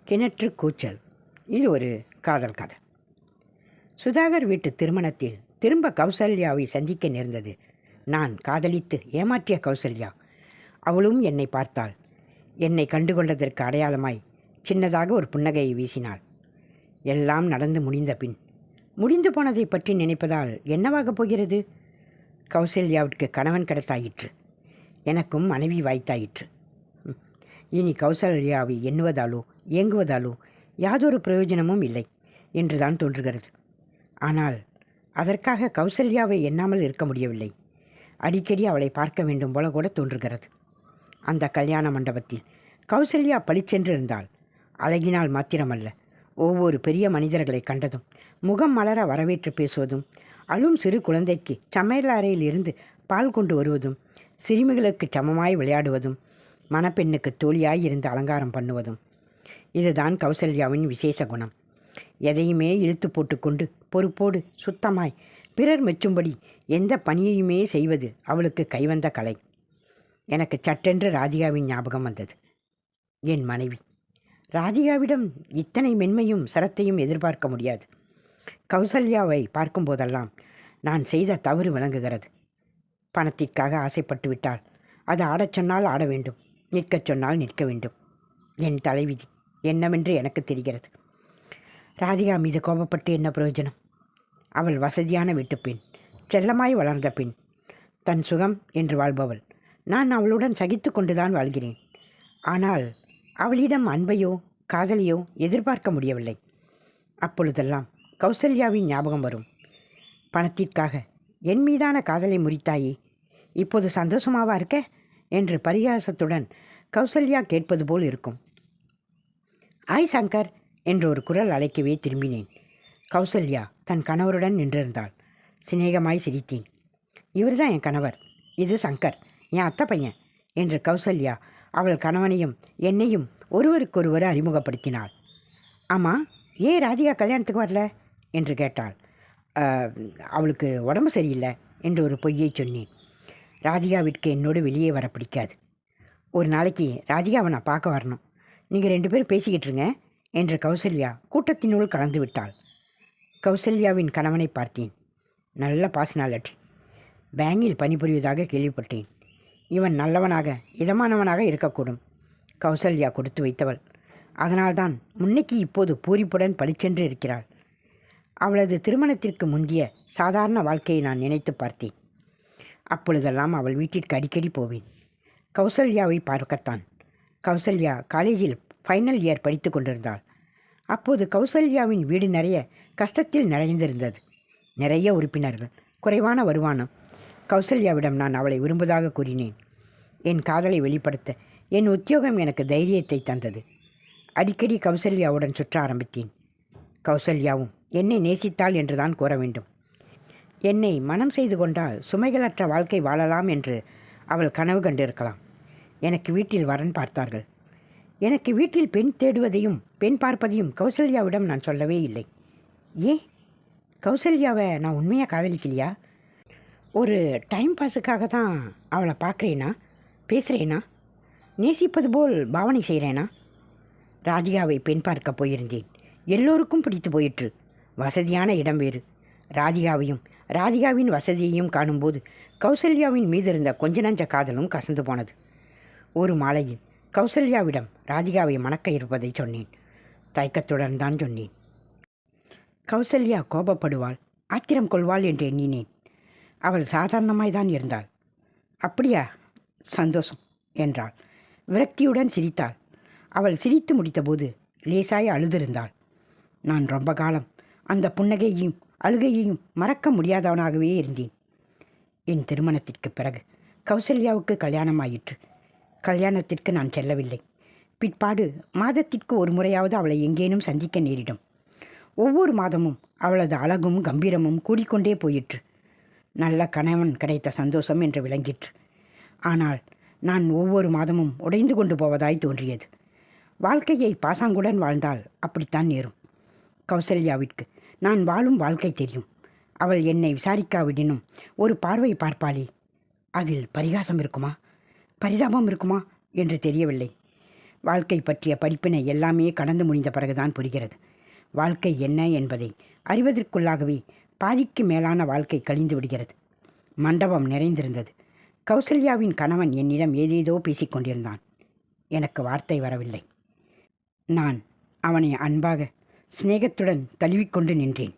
கிணற்று கூச்சல். இது ஒரு காதல் கதை. சுதாகர் வீட்டு திருமணத்தில் திரும்ப கௌசல்யாவை சந்திக்க நேர்ந்தது. நான் காதலித்து ஏமாற்றிய கௌசல்யா. அவளும் என்னை பார்த்தாள். என்னை கண்டுகொண்டதற்கு அடையாளமாய் சின்னதாக ஒரு புன்னகையை வீசினாள். எல்லாம் நடந்து முடிந்த பின் முடிந்து போனதை பற்றி நினைப்பதால் என்னவாகப் போகிறது? கௌசல்யாவிற்கு கணவன் கிடைத்தாயிற்று. எனக்கும் மனைவி வாய்த்தாயிற்று. இனி கௌசல்யாவை எண்ணுவதாலோ இயங்குவதாலோ யாதொரு பிரயோஜனமும் இல்லை என்றுதான் தோன்றுகிறது. ஆனால் அதற்காக கௌசல்யாவை எண்ணாமல் இருக்க முடியவில்லை. அடிக்கடி அவளை பார்க்க வேண்டும் போல கூட தோன்றுகிறது. அந்த கல்யாண மண்டபத்தில் கௌசல்யா பளிச்சென்று இருந்தாள். அழகினால் மாத்திரமல்ல, ஒவ்வொரு பெரிய மனிதர்களை கண்டதும் முகம் மலர வரவேற்று பேசுவதும், அழும் சிறு குழந்தைக்கு சமையல் அறையில் இருந்து பால் கொண்டு வருவதும், சிறுமிகளுக்கு சமமாய் விளையாடுவதும், மணப்பெண்ணுக்கு தோழியாய் இருந்து அலங்காரம் பண்ணுவதும், இதுதான் கௌசல்யாவின் விசேஷ குணம். எதையுமே இழுத்து போட்டுக்கொண்டு பொறுப்போடு சுத்தமாய் பிறர் மெச்சும்படி எந்த பணியையுமே செய்வது அவளுக்கு கைவந்த கலை. எனக்கு சட்டென்று ராதிகாவின் ஞாபகம் வந்தது. என் மனைவி ராதிகாவிடம் இத்தனை மென்மையும் சரத்தையும் எதிர்பார்க்க முடியாது. கௌசல்யாவை பார்க்கும்போதெல்லாம் நான் செய்த தவறு விளங்குகிறது. பணத்திற்காக ஆசைப்பட்டு விட்டால் அது ஆடச் சொன்னால் ஆட வேண்டும், நிற்கச் சொன்னால் நிற்க வேண்டும். என் தலைவிதி என்னவென்று எனக்கு தெரிகிறது. ராதிகா மீது கோபப்பட்டு என்ன பிரயோஜனம்? அவள் வசதியான வீட்டுப்பெண், செல்லமாய் வளர்ந்த பெண், தன் சுகம் என்று வாழ்பவள். நான் அவளுடன் சகித்து கொண்டுதான் வாழ்கிறேன். ஆனால் அவளிடம் அன்பையோ காதலையோ எதிர்பார்க்க முடியவில்லை. அப்பொழுதெல்லாம் கௌசல்யாவின் ஞாபகம் வரும். பணத்திற்காக என் மீதான காதலை முறித்தாயே, இப்போது சந்தோஷமாவா இருக்க என்று பரிகாசத்துடன் கௌசல்யா கேட்பது போல் இருக்கும். ஆய் சங்கர் என்று ஒரு குரல் அழைக்கவே திரும்பினேன். கௌசல்யா தன் கணவருடன் நின்றிருந்தாள். சிநேகமாய் சிரித்தேன். இவர்தான் என் கணவர், இது சங்கர், என் அத்தை பையன் என்று கௌசல்யா அவள் கணவனையும் என்னையும் ஒருவருக்கொருவர் அறிமுகப்படுத்தினாள். ஆமாம், ஏன் ராதிகா கல்யாணத்துக்கு வரல என்று கேட்டாள். அவளுக்கு உடம்பு சரியில்லை என்று ஒரு பொய்யை சொன்னேன். ராதிகாவிற்கு என்னோடு வெளியே வர பிடிக்காது. ஒரு நாளைக்கு ராதிகாவை நான் பார்க்க வரணும், நீங்கள் 2 பேரும் பேசிக்கிட்டு இருங்க என்று கௌசல்யா கூட்டத்தினுள் கலந்து விட்டாள். கௌசல்யாவின் கணவனை பார்த்தேன். நல்ல பாசனாலட்டி. பேங்கில் பணிபுரிவதாக கேள்விப்பட்டேன். இவன் நல்லவனாக இதமானவனாக இருக்கக்கூடும். கௌசல்யா கொடுத்து வைத்தவள். அதனால்தான் முன்னைக்கு இப்போது பூரிப்புடன் பளிச்சென்று இருக்கிறாள். அவளது திருமணத்திற்கு முந்திய சாதாரண வாழ்க்கையை நான் நினைத்து பார்த்தேன். அப்பொழுதெல்லாம் அவள் வீட்டிற்கு அடிக்கடி போவேன், கௌசல்யாவை பார்க்கத்தான். கௌசல்யா காலேஜில் ஃபைனல் இயர் படித்து கொண்டிருந்தாள். அப்போது கௌசல்யாவின் வீடு நிறைய கஷ்டத்தில் நிறைந்திருந்தது. நிறைய உறுப்பினர்கள், குறைவான வருமானம். கௌசல்யாவிடம் நான் அவளை விரும்புவதாக கூறினேன். என் காதலை வெளிப்படுத்த என் உத்தியோகம் எனக்கு தைரியத்தை தந்தது. அடிக்கடி கௌசல்யாவுடன் சுற்ற ஆரம்பித்தேன். கௌசல்யாவும் என்னை நேசித்தாள் என்றுதான் கூற வேண்டும். என்னை மனம் செய்து கொண்டால் சுமைகளற்ற வாழ்க்கை வாழலாம் என்று அவள் கனவு கண்டிருக்கலாம். எனக்கு வீட்டில் வரன் பார்த்தார்கள். எனக்கு வீட்டில் பெண் தேடுவதையும் பெண் பார்ப்பதையும் கௌசல்யாவிடம் நான் சொல்லவே இல்லை. ஏன்? கௌசல்யாவை நான் உண்மையாக காதலிக்கலையா? ஒரு டைம் பாஸுக்காக தான் அவளை பார்க்குறேனா, பேசுகிறேனா, நேசிப்பது போல் பாவனை செய்கிறேனா? ராதிகாவை பெண் பார்க்க போயிருந்தேன். எல்லோருக்கும் பிடித்து போயிற்று. வசதியான இடம் வேறு. ராதிகாவையும் ராதிகாவின் வசதியையும் காணும்போது கௌசல்யாவின் மீது இருந்த கொஞ்ச நஞ்ச காதலும் கசந்து போனது. ஒரு மாலையில் கௌசல்யாவிடம் ராதிகாவை மணக்க இருப்பதை சொன்னேன். தயக்கத்துடன் தான் சொன்னேன். கௌசல்யா கோபப்படுவாள், ஆத்திரம் கொள்வாள் என்று எண்ணினேன். அவள் சாதாரணமாய் தான் இருந்தாள். அப்படியா, சந்தோஷம் என்றாள். விரக்தியுடன் சிரித்தாள். அவள் சிரித்து முடித்தபோது லேசாய் அழுதிருந்தாள். நான் ரொம்ப காலம் அந்த புன்னகையையும் அழுகையையும் மறக்க முடியாதவனாகவே இருந்தேன். என் திருமணத்திற்கு பிறகு கௌசல்யாவுக்கு கல்யாணமாயிற்று. கல்யாணத்திற்கு நான் செல்லவில்லை. பிற்பாடு மாதத்திற்கு ஒரு முறையாவது அவளை எங்கேனும் சந்திக்க நேரிடும். ஒவ்வொரு மாதமும் அவளது அழகும் கம்பீரமும் கூடிக்கொண்டே போயிற்று. நல்ல கணவன் கிடைத்த சந்தோஷம் என்று விளங்கிற்று. ஆனால் நான் ஒவ்வொரு மாதமும் உடைந்து கொண்டு போவதாய் தோன்றியது. வாழ்க்கையை பாசாங்குடன் வாழ்ந்தால் அப்படித்தான் நேரும். கௌசல்யாவிற்கு நான் வாழும் வாழ்க்கை தெரியும். அவள் என்னை விசாரிக்காவிடனும் ஒரு பார்வை பார்ப்பாளே, அதில் பரிகாசம் இருக்குமா, பரிதாபம் இருக்குமா என்று தெரியவில்லை. வாழ்க்கை பற்றிய படிப்பினை எல்லாமே கடந்து முடிந்த பிறகுதான் புரிகிறது. வாழ்க்கை என்ன என்பதை அறிவதற்குள்ளாகவே பாதிக்கு மேலான வாழ்க்கை கழிந்து விடுகிறது. மண்டபம் நிறைந்திருந்தது. கௌசல்யாவின் கணவன் என்னிடம் ஏதேதோ பேசிக்கொண்டிருந்தான். எனக்கு வார்த்தை வரவில்லை. நான் அவனை அன்பாக சிநேகத்துடன் தழுவிக்கொண்டு நின்றேன்.